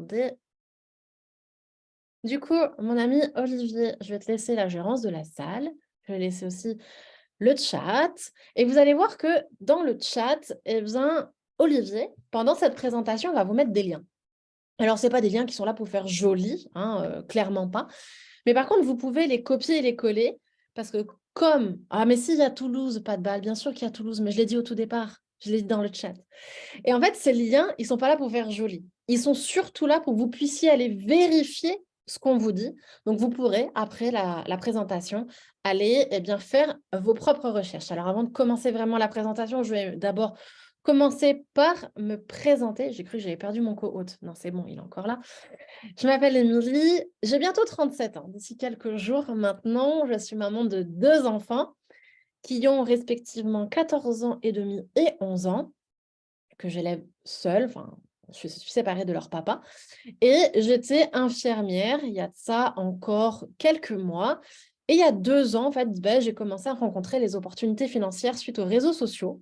Attendez. Du coup, mon ami Olivier, je vais te laisser la gérance de la salle. Je vais laisser aussi le chat. Et vous allez voir que dans le chat, eh bien, Olivier, pendant cette présentation, va vous mettre des liens. Alors, ce n'est pas des liens qui sont là pour faire joli, hein, clairement pas. Mais par contre, vous pouvez les copier et les coller parce que comme... Ah, mais s'il y a Toulouse, pas de balle, bien sûr qu'il y a Toulouse, mais je l'ai dit au tout départ, je l'ai dit dans le chat. Et en fait, ces liens, ils ne sont pas là pour faire joli. Ils sont surtout là pour que vous puissiez aller vérifier ce qu'on vous dit. Donc, vous pourrez, après la présentation, aller faire vos propres recherches. Alors, avant de commencer vraiment la présentation, je vais d'abord commencer par me présenter. J'ai cru que j'avais perdu mon co-hôte. Non, c'est bon, il est encore là. Je m'appelle Émilie. J'ai bientôt 37 ans. D'ici quelques jours maintenant, je suis maman de 2 enfants qui ont respectivement 14 ans et demi et 11 ans que j'élève seule, enfin, je suis séparée de leur papa. Et j'étais infirmière il y a de ça encore quelques mois. Et il y a 2 ans, en fait, j'ai commencé à rencontrer les opportunités financières suite aux réseaux sociaux.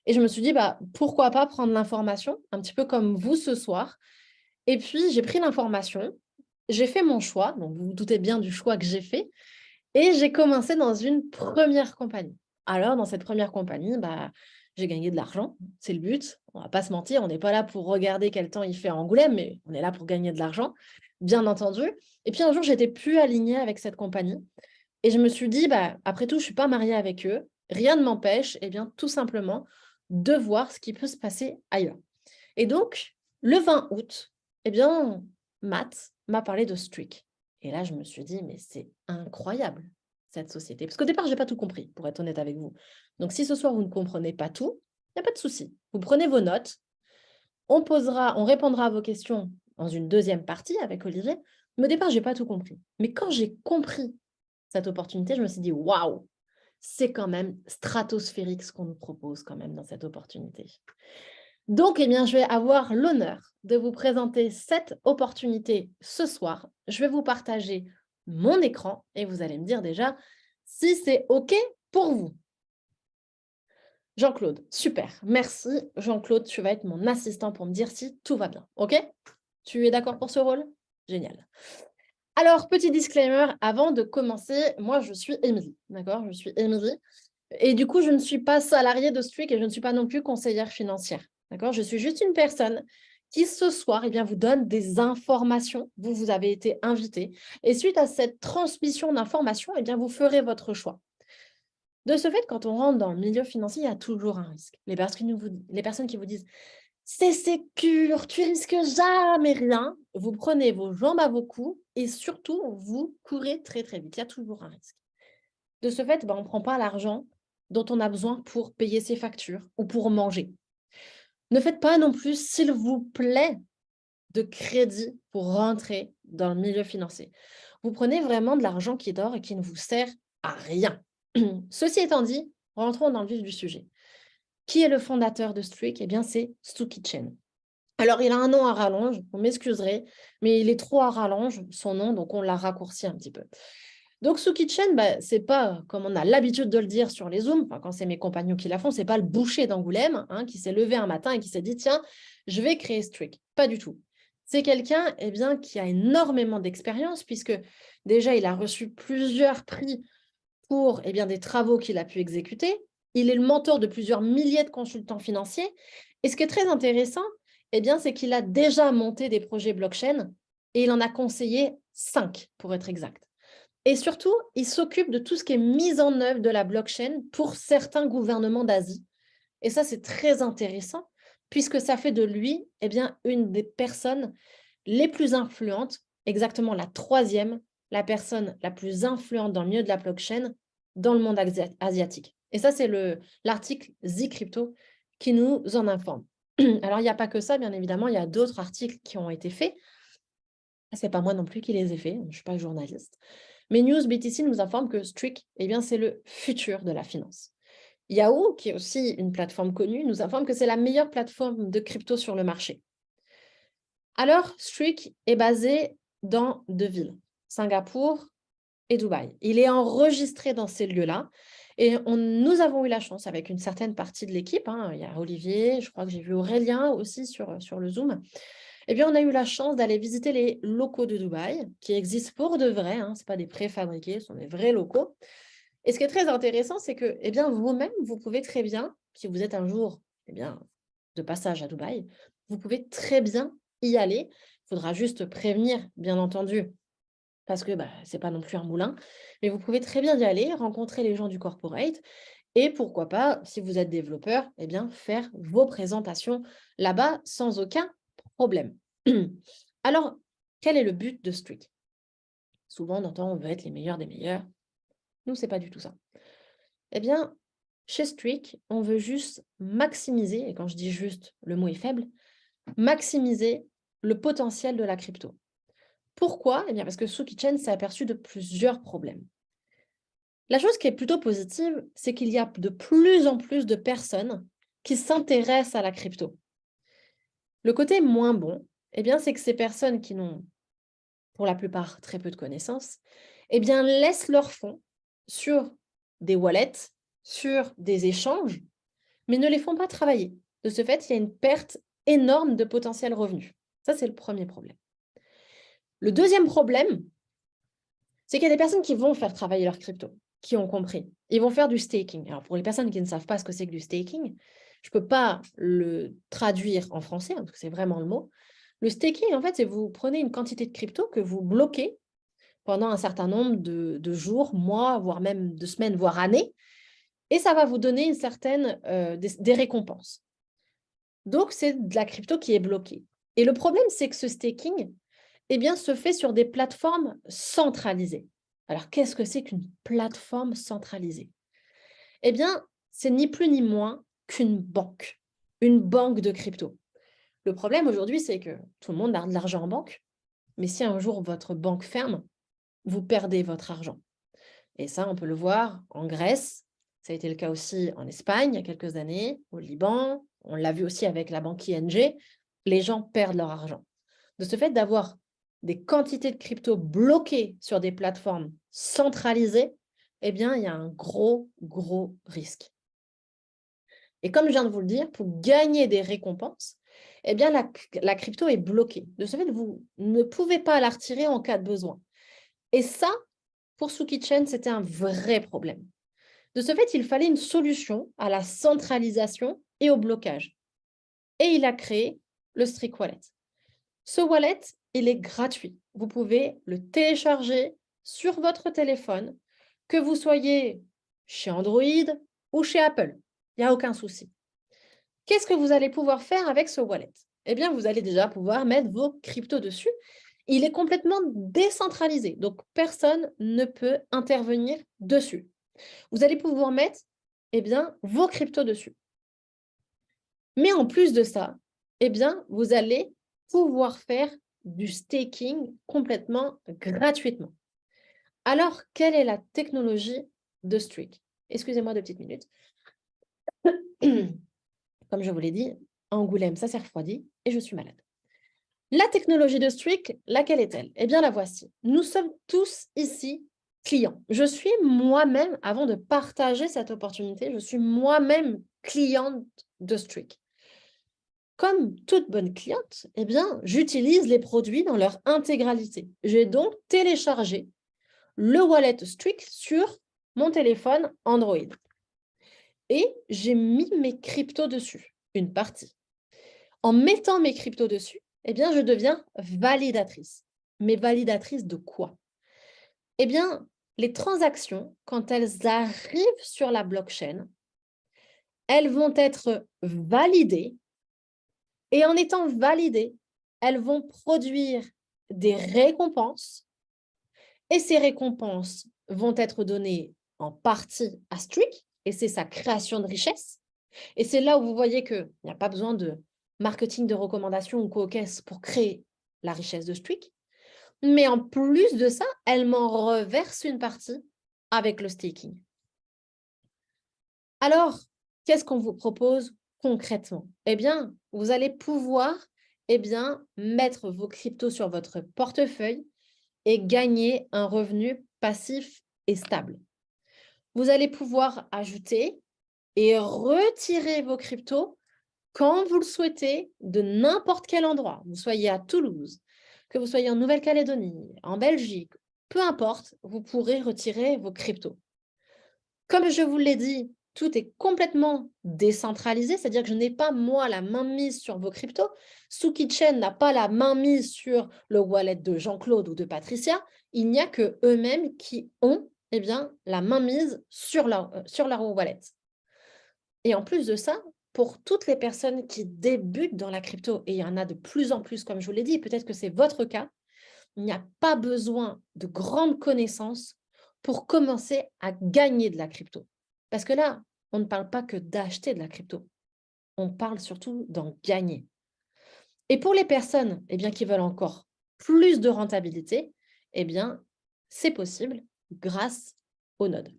Et je me suis dit, pourquoi pas prendre l'information, un petit peu comme vous ce soir. Et puis, j'ai pris l'information, j'ai fait mon choix, donc vous vous doutez bien du choix que j'ai fait, et j'ai commencé dans une première compagnie. Alors, dans cette première compagnie, j'ai gagné de l'argent, c'est le but. On ne va pas se mentir, on n'est pas là pour regarder quel temps il fait à Angoulême, mais on est là pour gagner de l'argent, bien entendu. Et puis un jour, j'étais plus alignée avec cette compagnie. Et je me suis dit, après tout, je ne suis pas mariée avec eux. Rien ne m'empêche, tout simplement, de voir ce qui peut se passer ailleurs. Et donc, le 20 août, Matt m'a parlé de Streak. Et là, je me suis dit, mais c'est incroyable, cette société. Parce qu'au départ, je n'ai pas tout compris, pour être honnête avec vous. Donc, si ce soir, vous ne comprenez pas tout, il n'y a pas de souci. Vous prenez vos notes, on répondra à vos questions dans une deuxième partie avec Olivier. Mais au départ, je n'ai pas tout compris. Mais quand j'ai compris cette opportunité, je me suis dit, waouh, c'est quand même stratosphérique ce qu'on nous propose quand même dans cette opportunité. Donc, je vais avoir l'honneur de vous présenter cette opportunité ce soir. Je vais vous partager mon écran et vous allez me dire déjà si c'est OK pour vous. Jean-Claude, super. Merci. Jean-Claude, tu vas être mon assistant pour me dire si tout va bien. OK? Tu es d'accord pour ce rôle? Génial. Alors, petit disclaimer, avant de commencer, moi, je suis Émilie. D'accord? Je suis Émilie. Et du coup, je ne suis pas salariée de Streak et je ne suis pas non plus conseillère financière. D'accord? Je suis juste une personne qui, ce soir, vous donne des informations. Vous avez été invité. Et suite à cette transmission d'informations, vous ferez votre choix. De ce fait, quand on rentre dans le milieu financier, il y a toujours un risque. Les personnes qui vous disent « c'est sécure, tu risques jamais rien », vous prenez vos jambes à vos coups et surtout, vous courez très, très vite. Il y a toujours un risque. De ce fait, on ne prend pas l'argent dont on a besoin pour payer ses factures ou pour manger. Ne faites pas non plus, s'il vous plaît, de crédit pour rentrer dans le milieu financier. Vous prenez vraiment de l'argent qui dort et qui ne vous sert à rien. Ceci étant dit, rentrons dans le vif du sujet. Qui est le fondateur de Streak? C'est Suki Chen. Alors, il a un nom à rallonge, vous m'excuserez, mais il est trop à rallonge, son nom, donc on l'a raccourci un petit peu. Donc, Suki Chen, c'est pas, comme on a l'habitude de le dire sur les Zooms, quand c'est mes compagnons qui la font, c'est pas le boucher d'Angoulême qui s'est levé un matin et qui s'est dit, tiens, je vais créer Streak. Pas du tout. C'est quelqu'un qui a énormément d'expérience, puisque déjà, il a reçu plusieurs prix pour des travaux qu'il a pu exécuter. Il est le mentor de plusieurs milliers de consultants financiers. Et ce qui est très intéressant, c'est qu'il a déjà monté des projets blockchain et il en a conseillé 5, pour être exact. Et surtout, il s'occupe de tout ce qui est mise en œuvre de la blockchain pour certains gouvernements d'Asie. Et ça, c'est très intéressant, puisque ça fait de lui une des personnes les plus influentes, exactement la 3e, la personne la plus influente dans le milieu de la blockchain dans le monde asiatique. Et ça, c'est l'article The Crypto qui nous en informe. Alors, il n'y a pas que ça, bien évidemment, il y a d'autres articles qui ont été faits. Ce n'est pas moi non plus qui les ai faits, je ne suis pas journaliste. Mais News BTC nous informe que Streak, c'est le futur de la finance. Yahoo, qui est aussi une plateforme connue, nous informe que c'est la meilleure plateforme de crypto sur le marché. Alors, Streak est basé dans 2 villes, Singapour et Dubaï. Il est enregistré dans ces lieux-là. Et nous avons eu la chance, avec une certaine partie de l'équipe, il y a Olivier, je crois que j'ai vu Aurélien aussi sur le Zoom, Eh bien, on a eu la chance d'aller visiter les locaux de Dubaï, qui existent pour de vrai, hein, ce pas des préfabriqués, ce sont des vrais locaux. Et ce qui est très intéressant, c'est que eh bien, vous-même, vous pouvez très bien, si vous êtes un jour eh bien, de passage à Dubaï, vous pouvez très bien y aller. Il faudra juste prévenir, bien entendu, parce que ce n'est pas non plus un moulin, mais vous pouvez très bien y aller, rencontrer les gens du corporate et pourquoi pas, si vous êtes développeur, eh bien, faire vos présentations là-bas sans aucun problème. Alors, quel est le but de Streak? Souvent, on entend on veut être les meilleurs des meilleurs. Nous, ce n'est pas du tout ça. Eh bien, chez Streak, on veut juste maximiser, et quand je dis juste, le mot est faible, maximiser le potentiel de la crypto. Pourquoi? Eh bien, parce que Suki-Chain s'est aperçu de plusieurs problèmes. La chose qui est plutôt positive, c'est qu'il y a de plus en plus de personnes qui s'intéressent à la crypto. Le côté moins bon, eh bien, c'est que ces personnes qui n'ont, pour la plupart, très peu de connaissances, eh bien, laissent leurs fonds sur des wallets, sur des échanges, mais ne les font pas travailler. De ce fait, il y a une perte énorme de potentiel revenu. Ça, c'est le premier problème. Le deuxième problème, c'est qu'il y a des personnes qui vont faire travailler leur crypto, qui ont compris. Ils vont faire du staking. Alors, pour les personnes qui ne savent pas ce que c'est que du staking, je ne peux pas le traduire en français, parce que c'est vraiment le mot. Le staking, en fait, c'est vous prenez une quantité de crypto que vous bloquez pendant un certain nombre de jours, mois, voire même de semaines, voire années, et ça va vous donner une certaine, des récompenses. Donc, c'est de la crypto qui est bloquée. Et le problème, c'est que ce staking, eh bien, se fait sur des plateformes centralisées. Alors, qu'est-ce que c'est qu'une plateforme centralisée? Eh bien, c'est ni plus ni moins qu'une banque de crypto. Le problème aujourd'hui, c'est que tout le monde a de l'argent en banque, mais si un jour votre banque ferme, vous perdez votre argent. Et ça, on peut le voir en Grèce, ça a été le cas aussi en Espagne il y a quelques années, au Liban, on l'a vu aussi avec la banque ING, les gens perdent leur argent. De ce fait d'avoir des quantités de crypto bloquées sur des plateformes centralisées, eh bien, il y a un gros risque. Et comme je viens de vous le dire, pour gagner des récompenses, eh bien, la crypto est bloquée. De ce fait, vous ne pouvez pas la retirer en cas de besoin. Et ça, pour Suki-Chain, c'était un vrai problème. De ce fait, il fallait une solution à la centralisation et au blocage. Et il a créé le Streak Wallet. Ce wallet, il est gratuit. Vous pouvez le télécharger sur votre téléphone, que vous soyez chez Android ou chez Apple. Il n'y a aucun souci. Qu'est-ce que vous allez pouvoir faire avec ce wallet? Eh bien, vous allez déjà pouvoir mettre vos cryptos dessus. Il est complètement décentralisé, donc personne ne peut intervenir dessus. Vous allez pouvoir mettre eh bien, vos cryptos dessus. Mais en plus de ça, eh bien, vous allez pouvoir faire du staking complètement gratuitement. Alors, quelle est la technologie de Streak? Excusez-moi 2 petites minutes. Comme je vous l'ai dit, Angoulême, ça s'est refroidi et je suis malade. La technologie de Streak, laquelle est-elle? Eh bien, la voici. Nous sommes tous ici clients. Je suis moi-même, avant de partager cette opportunité, je suis moi-même cliente de Streak. Comme toute bonne cliente, eh bien, j'utilise les produits dans leur intégralité. J'ai donc téléchargé le wallet Streak sur mon téléphone Android. Et j'ai mis mes cryptos dessus, une partie. En mettant mes cryptos dessus, eh bien, je deviens validatrice. Mais validatrice de quoi? Eh bien, les transactions, quand elles arrivent sur la blockchain, elles vont être validées. Et en étant validées, elles vont produire des récompenses. Et ces récompenses vont être données en partie à Streak. Et c'est sa création de richesse. Et c'est là où vous voyez qu'il n'y a pas besoin de marketing de recommandation ou co-caisse pour créer la richesse de Streak. Mais en plus de ça, elle m'en reverse une partie avec le staking. Alors, qu'est-ce qu'on vous propose concrètement? Eh bien, vous allez pouvoir mettre vos cryptos sur votre portefeuille et gagner un revenu passif et stable. Vous allez pouvoir ajouter et retirer vos cryptos quand vous le souhaitez, de n'importe quel endroit, vous soyez à Toulouse, que vous soyez en Nouvelle-Calédonie, en Belgique, peu importe, vous pourrez retirer vos cryptos. Comme je vous l'ai dit, tout est complètement décentralisé, c'est-à-dire que je n'ai pas, moi, la main mise sur vos cryptos. SukiChain n'a pas la main mise sur le wallet de Jean-Claude ou de Patricia. Il n'y a que eux-mêmes qui ont la main mise sur leur wallet. Et en plus de ça, pour toutes les personnes qui débutent dans la crypto, et il y en a de plus en plus, comme je vous l'ai dit, peut-être que c'est votre cas, il n'y a pas besoin de grandes connaissances pour commencer à gagner de la crypto. Parce que là, on ne parle pas que d'acheter de la crypto, on parle surtout d'en gagner. Et pour les personnes qui veulent encore plus de rentabilité, c'est possible grâce aux nodes.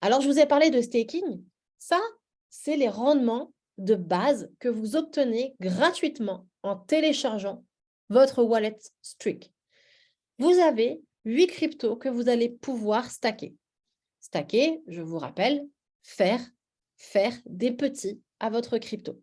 Alors, je vous ai parlé de staking. Ça, c'est les rendements de base que vous obtenez gratuitement en téléchargeant votre wallet Streak. Vous avez 8 cryptos que vous allez pouvoir stacker. Stacker, je vous rappelle, faire des petits à votre crypto.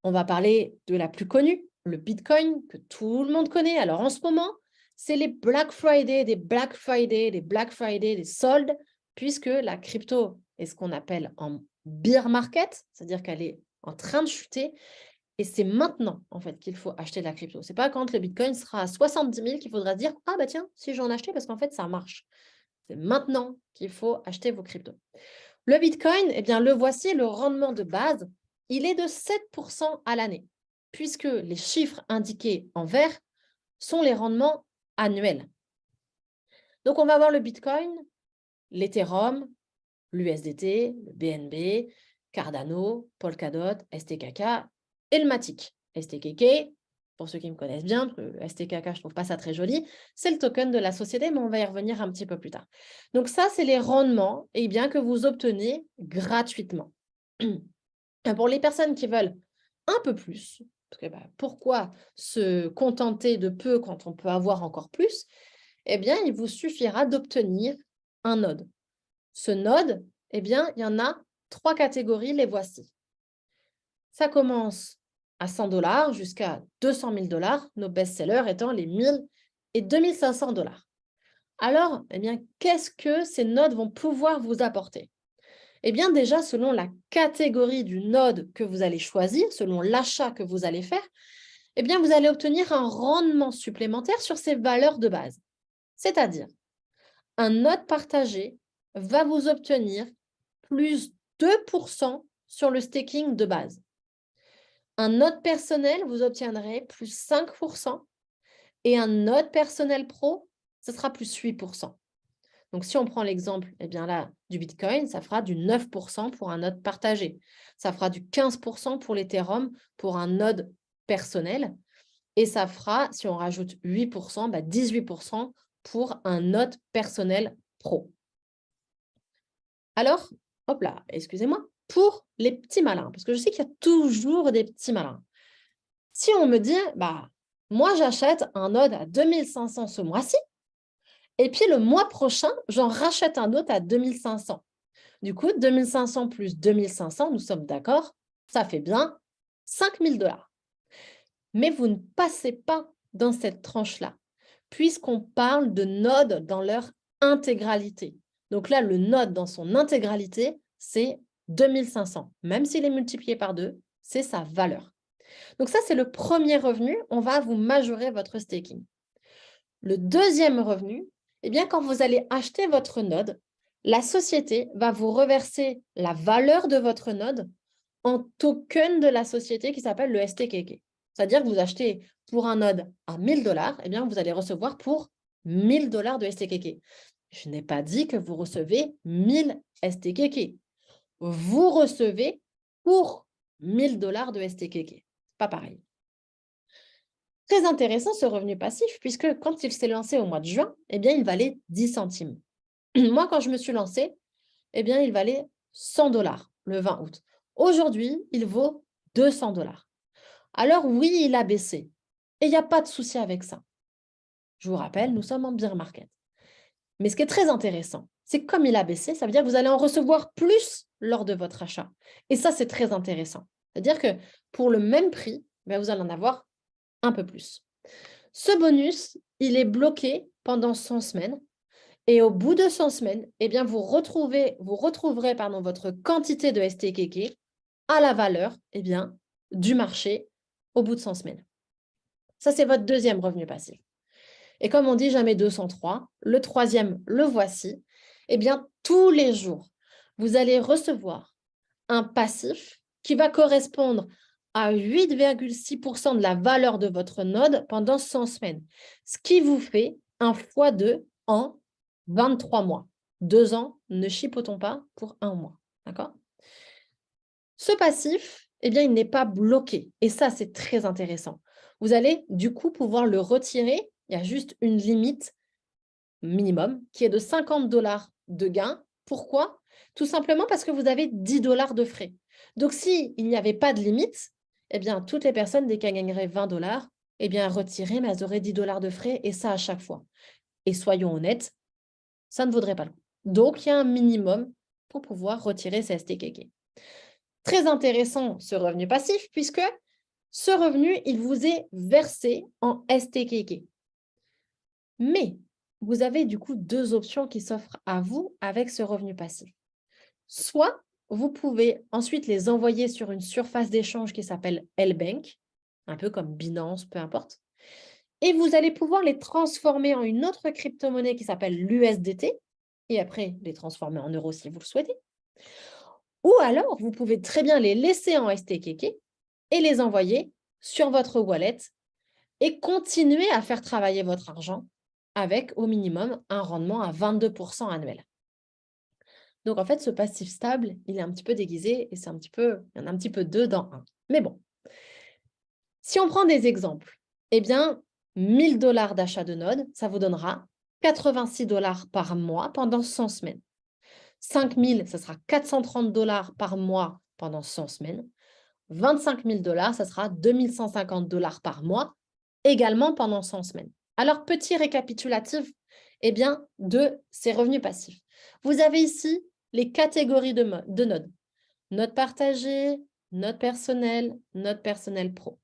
On va parler de la plus connue, le Bitcoin, que tout le monde connaît. Alors en ce moment, c'est les Black Friday, des soldes, puisque la crypto est ce qu'on appelle en bear market, c'est-à-dire qu'elle est en train de chuter. Et c'est maintenant, en fait, qu'il faut acheter de la crypto. Ce n'est pas quand le Bitcoin sera à 70 000 qu'il faudra dire « Ah, bah tiens, si j'en achetais, parce qu'en fait, ça marche. » C'est maintenant qu'il faut acheter vos cryptos. Le Bitcoin, le voici, le rendement de base, il est de 7% à l'année, puisque les chiffres indiqués en vert sont les rendements annuels. Donc, on va voir le Bitcoin, l'Ethereum, l'USDT, le BNB, Cardano, Polkadot, STKK et le Matic. STKK, pour ceux qui me connaissent bien, le STKK, je ne trouve pas ça très joli, c'est le token de la société, mais on va y revenir un petit peu plus tard. Donc ça, c'est les rendements que vous obtenez gratuitement. Pour les personnes qui veulent un peu plus, parce que pourquoi se contenter de peu quand on peut avoir encore plus? Il vous suffira d'obtenir un node. Ce node, il y en a 3 catégories, les voici. Ça commence à 100 $ jusqu'à 200 000 $, nos best-sellers étant les 1 000 et 2 500 $. Alors, qu'est-ce que ces nodes vont pouvoir vous apporter? Déjà, selon la catégorie du node que vous allez choisir, selon l'achat que vous allez faire, vous allez obtenir un rendement supplémentaire sur ces valeurs de base. C'est-à-dire, un node partagé va vous obtenir plus 2% sur le staking de base. Un node personnel, vous obtiendrez plus 5%. Et un node personnel pro, ce sera plus 8%. Donc, si on prend l'exemple du Bitcoin, ça fera du 9% pour un node partagé. Ça fera du 15% pour l'Ethereum pour un node personnel. Et ça fera, si on rajoute 8%, 18% pour un node personnel pro. Alors, hop là, excusez-moi, pour les petits malins, parce que je sais qu'il y a toujours des petits malins. Si on me dit, moi j'achète un node à 2500 ce mois-ci, et puis le mois prochain, j'en rachète un autre à 2500. Du coup, 2500 plus 2500, nous sommes d'accord, ça fait bien 5000 $. Mais vous ne passez pas dans cette tranche-là, puisqu'on parle de nodes dans leur intégralité. Donc là, le node dans son intégralité, c'est 2500. Même s'il est multiplié par 2, c'est sa valeur. Donc ça, c'est le premier revenu. On va vous majorer votre staking. Le deuxième revenu, quand vous allez acheter votre node, la société va vous reverser la valeur de votre node en token de la société qui s'appelle le STKK. C'est-à-dire que vous achetez pour un node à 1 000 $, vous allez recevoir pour 1 000 $ de STKK. Je n'ai pas dit que vous recevez 1000 STKK. Vous recevez pour 1 000 $ de STKK. Pas pareil. Très intéressant ce revenu passif, puisque quand il s'est lancé au mois de juin, il valait 10 centimes. Moi, quand je me suis lancée, il valait 100 $ le 20 août. Aujourd'hui, il vaut 200 $. Alors oui, il a baissé. Et il n'y a pas de souci avec ça. Je vous rappelle, nous sommes en bear market. Mais ce qui est très intéressant, c'est que comme il a baissé, ça veut dire que vous allez en recevoir plus lors de votre achat. Et ça, c'est très intéressant. C'est-à-dire que pour le même prix, ben, vous allez en avoir un peu plus. Ce bonus, il est bloqué pendant 100 semaines. Et au bout de 100 semaines, eh bien, vous retrouverez votre quantité de STKK à la valeur eh bien, du marché au bout de 100 semaines. Ça, c'est votre deuxième revenu passif. Et comme on dit jamais 203, le troisième, le voici. Eh bien, tous les jours, vous allez recevoir un passif qui va correspondre à 8,6% de la valeur de votre node pendant 100 semaines, ce qui vous fait un x2 en 23 mois. 2 ans, ne chipotons pas pour un mois. D'accord? Ce passif, eh bien, il n'est pas bloqué. Et ça, c'est très intéressant. Vous allez du coup pouvoir le retirer. Il y a juste une limite minimum qui est de 50 $ de gain. Pourquoi? Tout simplement parce que vous avez 10 $ de frais. Donc, s'il n'y avait pas de limite, eh bien, toutes les personnes, dès qu'elles gagneraient 20 $, eh bien, retiraient, mais elles auraient 10 $ de frais, et ça à chaque fois. Et soyons honnêtes, ça ne vaudrait pas le coup. Donc, il y a un minimum pour pouvoir retirer ces STKK. Très intéressant, ce revenu passif, puisque ce revenu, il vous est versé en STKK. Mais vous avez du coup deux options qui s'offrent à vous avec ce revenu passif. Soit vous pouvez ensuite les envoyer sur une surface d'échange qui s'appelle L-Bank, un peu comme Binance, peu importe, et vous allez pouvoir les transformer en une autre crypto-monnaie qui s'appelle l'USDT, et après les transformer en euros si vous le souhaitez. Ou alors, vous pouvez très bien les laisser en STKK et les envoyer sur votre wallet et continuer à faire travailler votre argent avec au minimum un rendement à 22% annuel. Donc, en fait, ce passif stable, il est un petit peu déguisé et il y en a un petit peu deux dans un. Mais bon, si on prend des exemples, eh bien, 1 000 $ d'achat de node, ça vous donnera 86 $ par mois pendant 100 semaines. 5 000, ça sera 430 $ par mois pendant 100 semaines. 25 000 $, ça sera 2 150 $ par mois, également pendant 100 semaines. Alors, petit récapitulatif eh bien, de ces revenus passifs. Vous avez ici les catégories de nodes. Note partagée, note personnelle pro.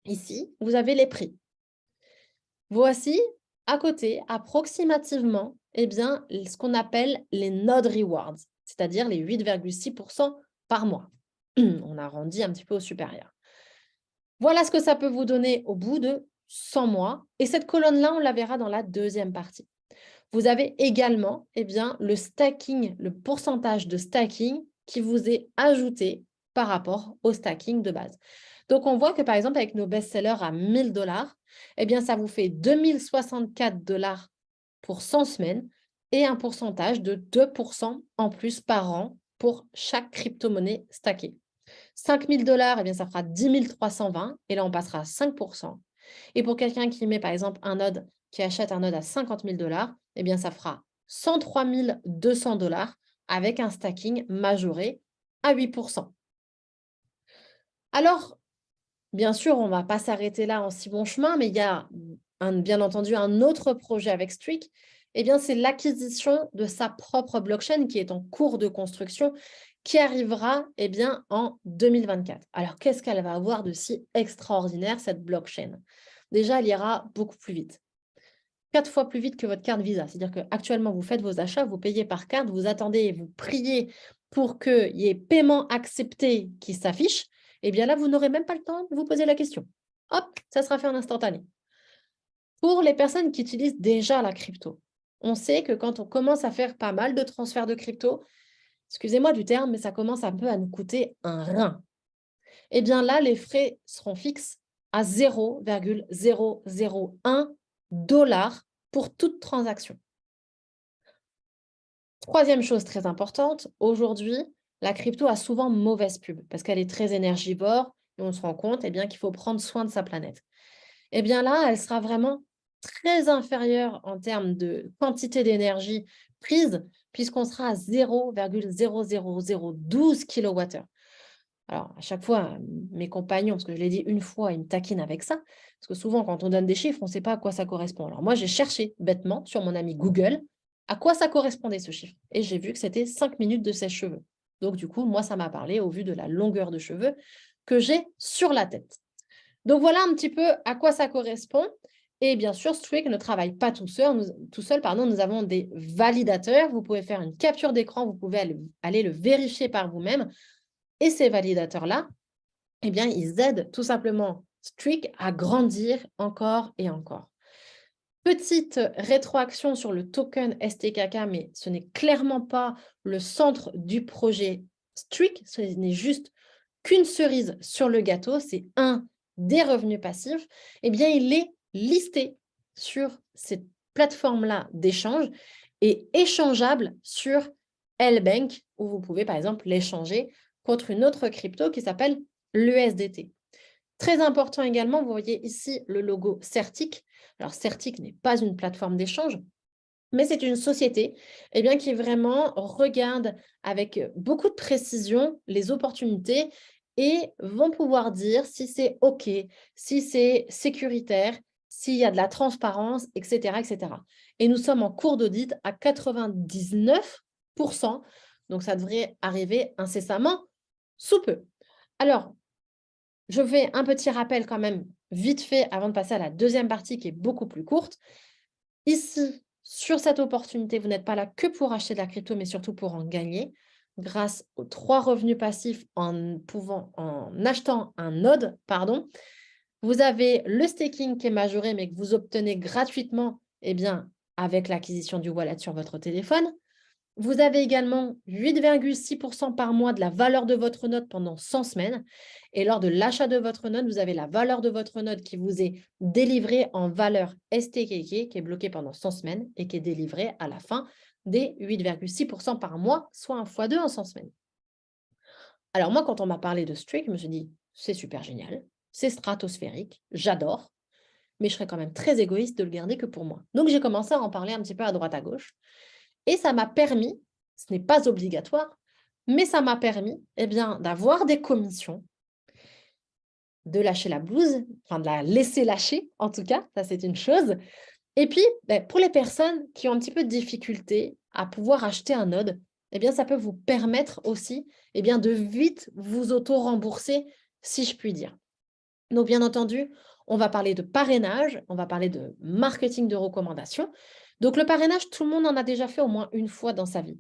Ici, vous avez les prix. Voici, à côté, approximativement, eh bien, ce qu'on appelle les node rewards, c'est-à-dire les 8,6% par mois. On arrondit un petit peu au supérieur. Voilà ce que ça peut vous donner au bout de 100 mois. Et cette colonne-là, on la verra dans la deuxième partie. Vous avez également eh bien, le stacking, le pourcentage de stacking qui vous est ajouté par rapport au stacking de base. Donc, on voit que par exemple, avec nos best-sellers à 1 000 $, eh bien, ça vous fait 2 064 $ pour 100 semaines et un pourcentage de 2% en plus par an pour chaque crypto-monnaie stackée. 5 000 $, eh bien, ça fera 10 320 et là, on passera à 5%. Et pour quelqu'un qui met, par exemple, qui achète un node à 50 000 $, eh bien, ça fera 103 200 $ avec un stacking majoré à 8%. Alors, bien sûr, on ne va pas s'arrêter là en si bon chemin, mais il y a bien entendu un autre projet avec Streak. Eh bien, c'est l'acquisition de sa propre blockchain qui est en cours de construction, qui arrivera eh bien, en 2024. Alors, qu'est-ce qu'elle va avoir de si extraordinaire, cette blockchain? Déjà, elle ira beaucoup plus vite. 4 fois plus vite que votre carte Visa. C'est-à-dire qu'actuellement, vous faites vos achats, vous payez par carte, vous attendez, vous priez pour qu'il y ait paiement accepté qui s'affiche. Eh bien là, vous n'aurez même pas le temps de vous poser la question. Hop, ça sera fait en instantané. Pour les personnes qui utilisent déjà la crypto, on sait que quand on commence à faire pas mal de transferts de crypto, excusez-moi du terme, mais ça commence un peu à nous coûter un rein. Eh bien là, les frais seront fixes à 0,001 $ pour toute transaction. Troisième chose très importante, aujourd'hui, la crypto a souvent mauvaise pub parce qu'elle est très énergivore et on se rend compte eh bien, qu'il faut prendre soin de sa planète. Eh bien là, elle sera vraiment très inférieure en termes de quantité d'énergie prise puisqu'on sera à 0,00012 kWh. Alors, à chaque fois, mes compagnons, parce que je l'ai dit une fois, ils me taquinent avec ça, parce que souvent, quand on donne des chiffres, on ne sait pas à quoi ça correspond. Alors moi, j'ai cherché bêtement sur mon ami Google à quoi ça correspondait ce chiffre. Et j'ai vu que c'était 5 minutes de sèche-cheveux. Donc, du coup, moi, ça m'a parlé au vu de la longueur de cheveux que j'ai sur la tête. Donc, voilà un petit peu à quoi ça correspond. Et bien sûr, Streak ne travaille pas tout seul. Nous avons des validateurs. Vous pouvez faire une capture d'écran. Vous pouvez aller le vérifier par vous-même. Et ces validateurs-là, eh bien, ils aident tout simplement Streak à grandir encore et encore. Petite rétroaction sur le token STKK, mais ce n'est clairement pas le centre du projet Streak. Ce n'est juste qu'une cerise sur le gâteau. C'est un des revenus passifs. Eh bien, il est listé sur cette plateforme-là d'échange et échangeable sur L-Bank, où vous pouvez par exemple l'échanger contre une autre crypto qui s'appelle l'USDT. Très important également, vous voyez ici le logo Certic. Alors, Certic n'est pas une plateforme d'échange, mais c'est une société qui vraiment regarde avec beaucoup de précision les opportunités et vont pouvoir dire si c'est OK, si c'est sécuritaire, s'il y a de la transparence, etc., etc. Et nous sommes en cours d'audit à 99%, donc ça devrait arriver incessamment sous peu. Alors, je fais un petit rappel quand même vite fait avant de passer à la deuxième partie qui est beaucoup plus courte. Ici, sur cette opportunité, vous n'êtes pas là que pour acheter de la crypto, mais surtout pour en gagner grâce aux 3 revenus passifs en achetant un node. Vous avez le staking qui est majoré, mais que vous obtenez gratuitement avec l'acquisition du wallet sur votre téléphone. Vous avez également 8,6% par mois de la valeur de votre node pendant 100 semaines. Et lors de l'achat de votre node, vous avez la valeur de votre node qui vous est délivrée en valeur STKK, qui est bloquée pendant 100 semaines et qui est délivrée à la fin des 8,6% par mois, soit un x2 en 100 semaines. Alors moi, quand on m'a parlé de Streak, je me suis dit, c'est super génial, c'est stratosphérique, j'adore, mais je serais quand même très égoïste de le garder que pour moi. Donc j'ai commencé à en parler un petit peu à droite à gauche. Et ça m'a permis, ce n'est pas obligatoire, mais ça m'a permis d'avoir des commissions, de lâcher la blouse, enfin de la laisser lâcher en tout cas, ça c'est une chose. Et puis, pour les personnes qui ont un petit peu de difficulté à pouvoir acheter un node, ça peut vous permettre aussi de vite vous auto-rembourser, si je puis dire. Donc, bien entendu, on va parler de parrainage, on va parler de marketing de recommandation. Donc, le parrainage, tout le monde en a déjà fait au moins une fois dans sa vie.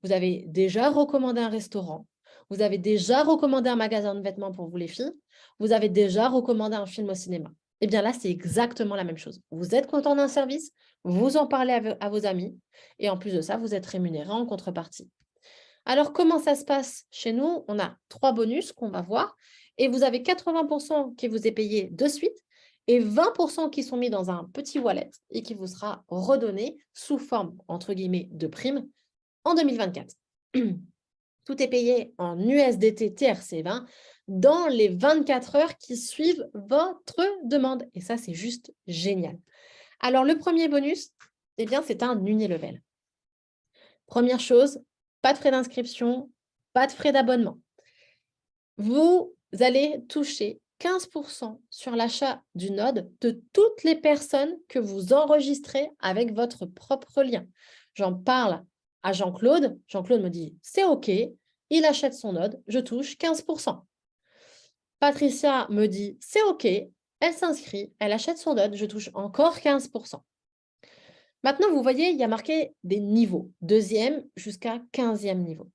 Vous avez déjà recommandé un restaurant, vous avez déjà recommandé un magasin de vêtements pour vous les filles, vous avez déjà recommandé un film au cinéma. Eh bien là, c'est exactement la même chose. Vous êtes content d'un service, vous en parlez à vos amis et en plus de ça, vous êtes rémunéré en contrepartie. Alors, comment ça se passe chez nous? On a 3 bonus qu'on va voir et vous avez 80% qui vous est payé de suite et 20% qui sont mis dans un petit wallet et qui vous sera redonné sous forme, entre guillemets, de prime en 2024. Tout est payé en USDT TRC20 dans les 24 heures qui suivent votre demande. Et ça, c'est juste génial. Alors, le premier bonus, c'est un unilevel. Première chose, pas de frais d'inscription, pas de frais d'abonnement. Vous allez toucher 15% sur l'achat du node de toutes les personnes que vous enregistrez avec votre propre lien. J'en parle à Jean-Claude. Jean-Claude me dit, c'est OK, il achète son node, je touche 15%. Patricia me dit, c'est OK, elle s'inscrit, elle achète son node, je touche encore 15%. Maintenant, vous voyez, il y a marqué des niveaux, 2e jusqu'à 15e niveau.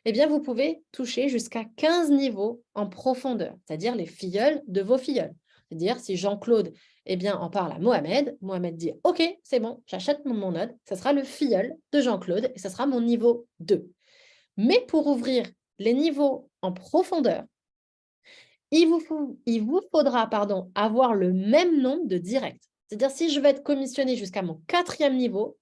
Vous pouvez toucher jusqu'à 15 niveaux en profondeur, c'est-à-dire les filleuls de vos filleuls. C'est-à-dire, si Jean-Claude en parle à Mohamed, Mohamed dit « Ok, c'est bon, j'achète mon node, ça sera le filleul de Jean-Claude et ça sera mon niveau 2. » Mais pour ouvrir les niveaux en profondeur, il vous faudra avoir le même nombre de directs. C'est-à-dire, si je veux être commissionné jusqu'à mon 4e niveau,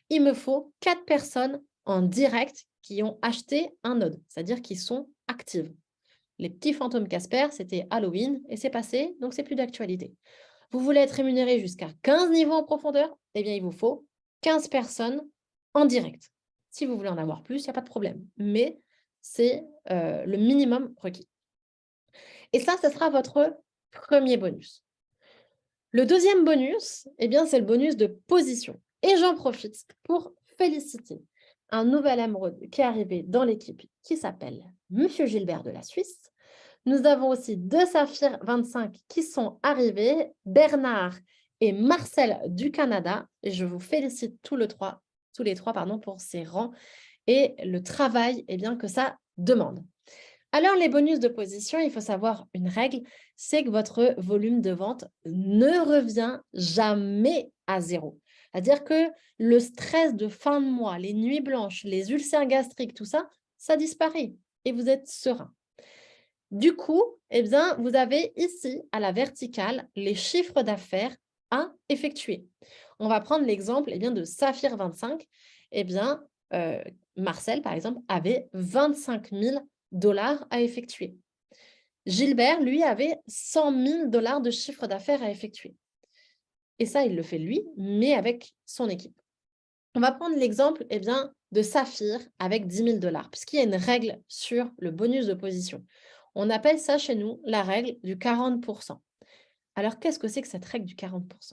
il me faut 4 personnes en direct qui ont acheté un node, c'est-à-dire qui sont actives. Les petits fantômes Casper, c'était Halloween et c'est passé, donc c'est plus d'actualité. Vous voulez être rémunéré jusqu'à 15 niveaux en profondeur, il vous faut 15 personnes en direct. Si vous voulez en avoir plus, il n'y a pas de problème, mais c'est le minimum requis. Et ça, ce sera votre premier bonus. Le deuxième bonus, c'est le bonus de position. Et j'en profite pour féliciter un nouvel émeraude qui est arrivé dans l'équipe qui s'appelle Monsieur Gilbert de la Suisse. Nous avons aussi 2 saphirs 25 qui sont arrivés, Bernard et Marcel du Canada. Et je vous félicite tous les trois pour ces rangs et le travail que ça demande. Alors, les bonus de position, il faut savoir une règle, c'est que votre volume de vente ne revient jamais à zéro. C'est-à-dire que le stress de fin de mois, les nuits blanches, les ulcères gastriques, tout ça, ça disparaît et vous êtes serein. Du coup, vous avez ici, à la verticale, les chiffres d'affaires à effectuer. On va prendre l'exemple de Saphir 25. Marcel, par exemple, avait 25 000 $ à effectuer. Gilbert, lui, avait 100 000 $ de chiffre d'affaires à effectuer. Et ça, il le fait lui, mais avec son équipe. On va prendre l'exemple de Saphir avec 10 000 $, puisqu'il y a une règle sur le bonus de position. On appelle ça chez nous la règle du 40%. Alors, qu'est-ce que c'est que cette règle du 40%?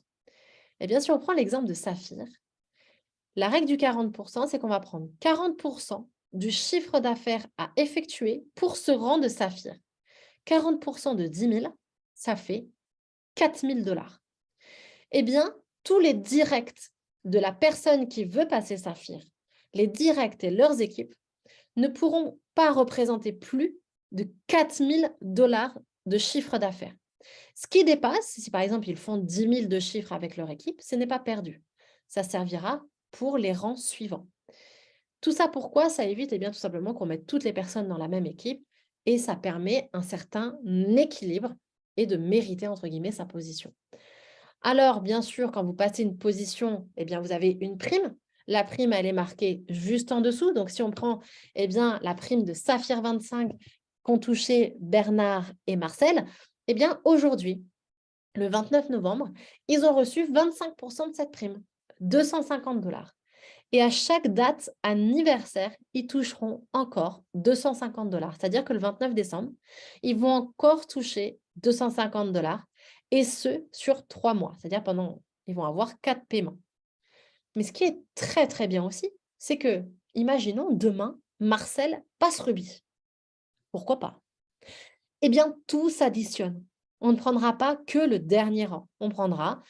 Si on prend l'exemple de Saphir, la règle du 40%, c'est qu'on va prendre 40% du chiffre d'affaires à effectuer pour ce rang de Saphir. 40% de 10 000, ça fait 4 000 $. Tous les directs de la personne qui veut passer Saphir, les directs et leurs équipes, ne pourront pas représenter plus de 4 000 $ de chiffre d'affaires. Ce qui dépasse, si par exemple ils font 10 000 de chiffre avec leur équipe, ce n'est pas perdu. Ça servira pour les rangs suivants. Tout ça pourquoi? Ça évite tout simplement qu'on mette toutes les personnes dans la même équipe et ça permet un certain équilibre et de mériter entre guillemets sa position. Alors, bien sûr, quand vous passez une position, vous avez une prime. La prime, elle est marquée juste en dessous. Donc, si on prend la prime de Saphir 25 qu'ont touché Bernard et Marcel, aujourd'hui, le 29 novembre, ils ont reçu 25% de cette prime, 250 $. Et à chaque date anniversaire, ils toucheront encore 250 $. C'est-à-dire que le 29 décembre, ils vont encore toucher 250 $, et ce, sur 3 mois. C'est-à-dire ils vont avoir 4 paiements. Mais ce qui est très, très bien aussi, c'est que, imaginons, demain, Marcel passe Ruby. Pourquoi pas? Tout s'additionne. On ne prendra pas que le dernier rang. On prendra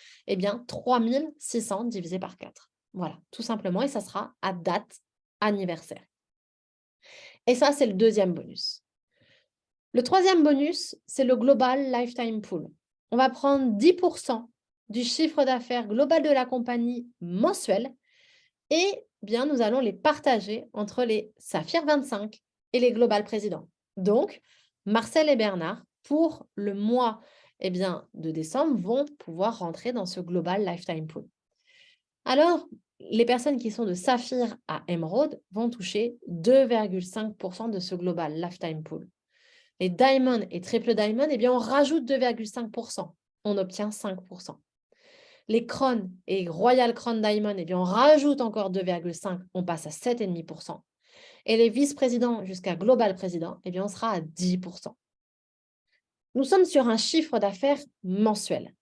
3600 divisé par 4. Voilà, tout simplement, et ça sera à date anniversaire. Et ça, c'est le deuxième bonus. Le troisième bonus, c'est le Global Lifetime Pool. On va prendre 10% du chiffre d'affaires global de la compagnie mensuel et nous allons les partager entre les Saphir 25 et les Global Présidents. Donc, Marcel et Bernard, pour le mois de décembre, vont pouvoir rentrer dans ce Global Lifetime Pool. Alors, les personnes qui sont de Saphir à Émeraude vont toucher 2,5% de ce Global Lifetime Pool. Les Diamond et Triple Diamond, on rajoute 2,5%. On obtient 5%. Les Crown et Royal Crown Diamond, on rajoute encore 2,5%. On passe à 7,5%. Et les vice-présidents jusqu'à Global Président, on sera à 10%. Nous sommes sur un chiffre d'affaires mensuel.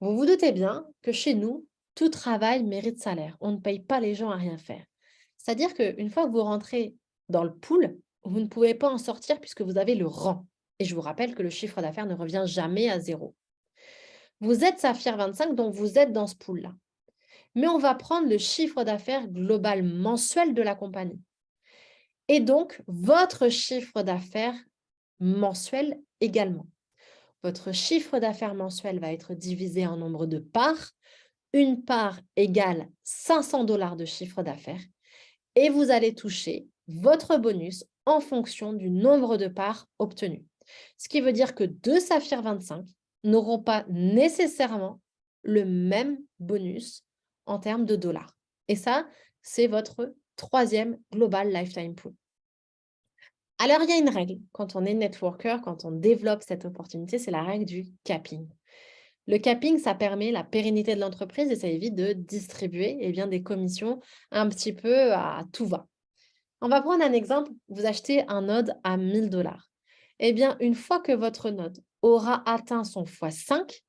Vous vous doutez bien que chez nous, tout travail mérite salaire. On ne paye pas les gens à rien faire. C'est-à-dire qu'une fois que vous rentrez dans le pool, vous ne pouvez pas en sortir puisque vous avez le rang. Et je vous rappelle que le chiffre d'affaires ne revient jamais à zéro. Vous êtes Saphir 25, donc vous êtes dans ce pool-là. Mais on va prendre le chiffre d'affaires global mensuel de la compagnie. Et donc, votre chiffre d'affaires mensuel également. Votre chiffre d'affaires mensuel va être divisé en nombre de parts. Une part égale 500 $ de chiffre d'affaires. Et vous allez toucher votre bonus en fonction du nombre de parts obtenues. Ce qui veut dire que 2 Saphir 25 n'auront pas nécessairement le même bonus en termes de dollars. Et ça, c'est votre troisième Global Lifetime Pool. Alors, il y a une règle quand on est networker, quand on développe cette opportunité, c'est la règle du capping. Le capping, ça permet la pérennité de l'entreprise et ça évite de distribuer des commissions un petit peu à tout va. On va prendre un exemple. Vous achetez un node à 1 000 $. Une fois que votre node aura atteint son x5,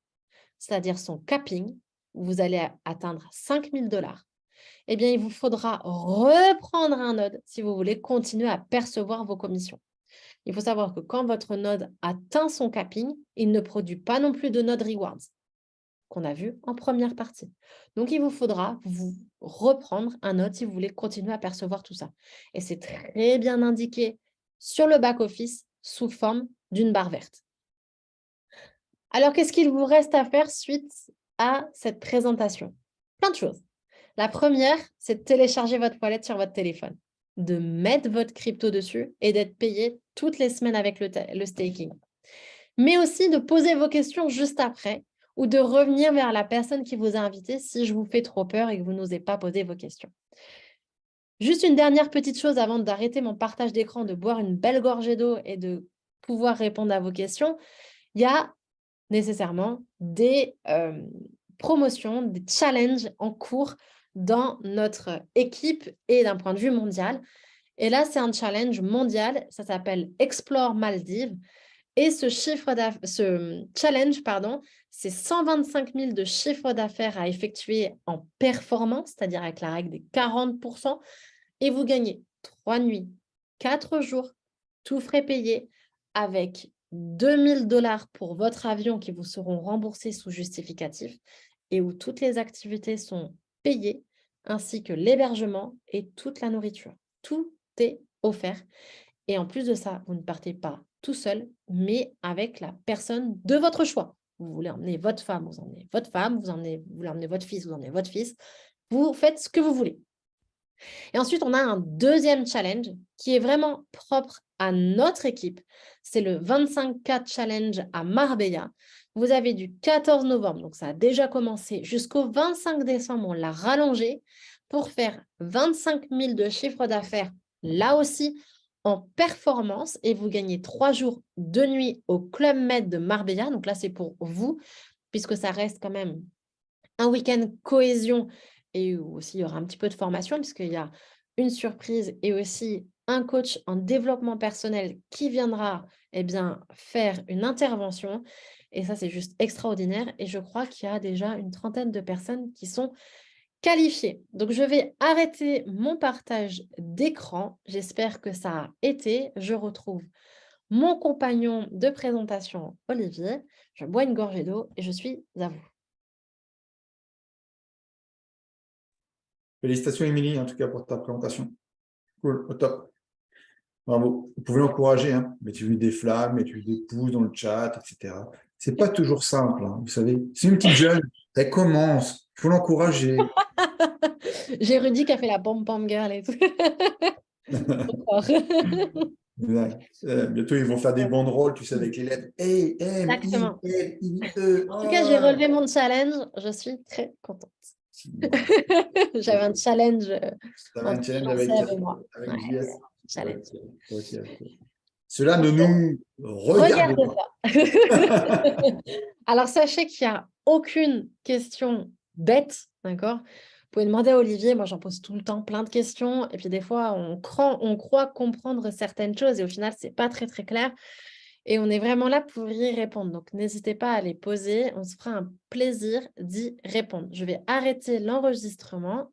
c'est-à-dire son capping, vous allez atteindre 5 000 $. eh bien, il vous faudra reprendre un node si vous voulez continuer à percevoir vos commissions. Il faut savoir que quand votre node atteint son capping, il ne produit pas non plus de node rewards qu'on a vu en première partie. Donc, il vous faudra vous reprendre un node si vous voulez continuer à percevoir tout ça. Et c'est très bien indiqué sur le back-office sous forme d'une barre verte. Alors, qu'est-ce qu'il vous reste à faire suite à cette présentation? Plein de choses. La première, c'est de télécharger votre wallet sur votre téléphone, de mettre votre crypto dessus et d'être payé toutes les semaines avec le staking. Mais aussi de poser vos questions juste après ou de revenir vers la personne qui vous a invité si je vous fais trop peur et que vous n'osez pas poser vos questions. Juste une dernière petite chose avant d'arrêter mon partage d'écran, de boire une belle gorgée d'eau et de pouvoir répondre à vos questions. Il y a nécessairement des promotions, des challenges en cours dans notre équipe et d'un point de vue mondial. Et là, c'est un challenge mondial, ça s'appelle Explore Maldives. Et ce challenge, c'est 125 000 de chiffre d'affaires à effectuer en performance, c'est-à-dire avec la règle des 40%, et vous gagnez 3 nuits, 4 jours, tout frais payés, avec 2 000 $ pour votre avion qui vous seront remboursés sous justificatif et où toutes les activités sont payées, ainsi que l'hébergement et toute la nourriture. Tout est offert. Et en plus de ça, vous ne partez pas tout seul, mais avec la personne de votre choix. Vous voulez emmener votre femme, vous emmenez votre femme, vous voulez emmener votre fils, vous emmenez votre fils. Vous faites ce que vous voulez. Et ensuite, on a un deuxième challenge qui est vraiment propre à notre équipe. C'est le 25K Challenge à Marbella. Vous avez du 14 novembre, donc ça a déjà commencé, jusqu'au 25 décembre, on l'a rallongé pour faire 25 000 de chiffre d'affaires, là aussi, en performance. Et vous gagnez 3 jours, 2 nuits au Club Med de Marbella. Donc là, c'est pour vous, puisque ça reste quand même un week-end cohésion et aussi il y aura un petit peu de formation puisqu'il y a une surprise et aussi un coach en développement personnel qui viendra faire une intervention. Et ça, c'est juste extraordinaire. Et je crois qu'il y a déjà une trentaine de personnes qui sont qualifiées. Donc, je vais arrêter mon partage d'écran. J'espère que ça a été. Je retrouve mon compagnon de présentation, Olivier. Je bois une gorgée d'eau et je suis à vous. Félicitations, Émilie, en tout cas, pour ta présentation. Cool, au top. Bravo. Vous pouvez l'encourager, hein. Mettez-lui des flammes, mettez-lui des pouces dans le chat, etc. C'est pas toujours simple, hein, vous savez. C'est une petite jeune, elle commence. Il faut l'encourager. J'ai Rudy qui a fait la pom-pom girl et tout. Bientôt, ils vont faire des banderoles, tu sais, avec les lettres E, M, I, Exactement. L, I, E. En tout cas, j'ai relevé mon challenge. Je suis très contente. J'avais un challenge Un entre challenge fiancés avec moi. avec JS. Challenge. Ok. Cela ne nous regarde Regardez pas. ça. Alors, sachez qu'il n'y a aucune question bête, d'accord? Vous pouvez demander à Olivier, moi j'en pose tout le temps plein de questions, et puis des fois on croit comprendre certaines choses, et au final, ce n'est pas très très clair. Et on est vraiment là pour y répondre. Donc, n'hésitez pas à les poser. On se fera un plaisir d'y répondre. Je vais arrêter l'enregistrement